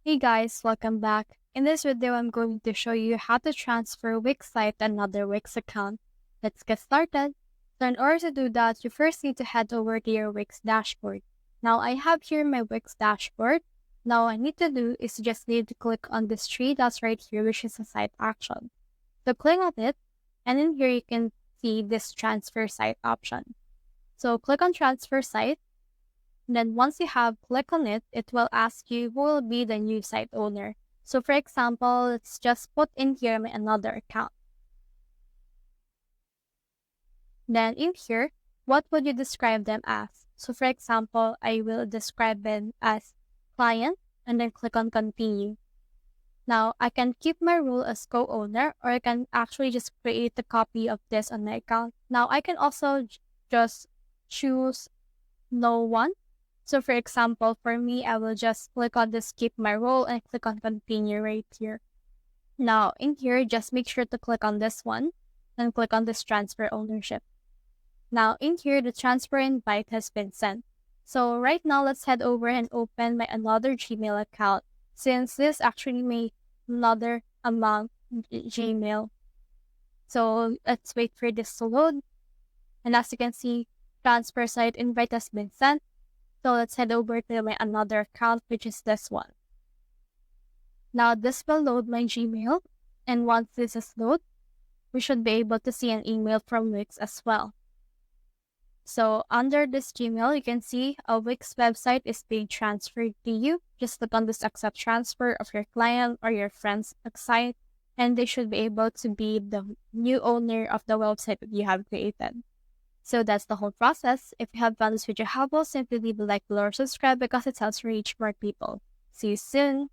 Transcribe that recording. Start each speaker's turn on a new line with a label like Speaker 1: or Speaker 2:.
Speaker 1: Hey guys, welcome back. In this video, I'm going to show you how to transfer Wix site to another Wix account. Let's get started. So in order to do that, you first need to head over to your Wix dashboard. Now I have here my Wix dashboard. Now all I need to do is just need to click on this three dots right here, which is a site action. So click on it, and in here you can see this transfer site option. So click on transfer site. And then once you have click on it, it will ask you who will be the new site owner. So for example, let's just put in here my another account. Then in here, what would you describe them as? So for example, I will describe them as client and then click on continue. Now I can keep my role as co-owner, or I can actually just create a copy of this on my account. Now I can also just choose no one. So for example, for me, I will just click on the skip my role and click on continue right here. Now in here, just make sure to click on this one and click on this transfer ownership. Now in here, the transfer invite has been sent. So right now, let's head over and open my another Gmail account, since this actually made another amount Gmail. So let's wait for this to load. And as you can see, transfer site invite has been sent. So let's head over to my another account, which is this one. Now this will load my Gmail, and once this is loaded, we should be able to see an email from Wix as well. So under this Gmail, you can see a Wix website is being transferred to you. Just click on this accept transfer of your client or your friend's site, and they should be able to be the new owner of the website that you have created. So that's the whole process. If you have found this video helpful, simply leave a like below or subscribe because it helps reach more people. See you soon!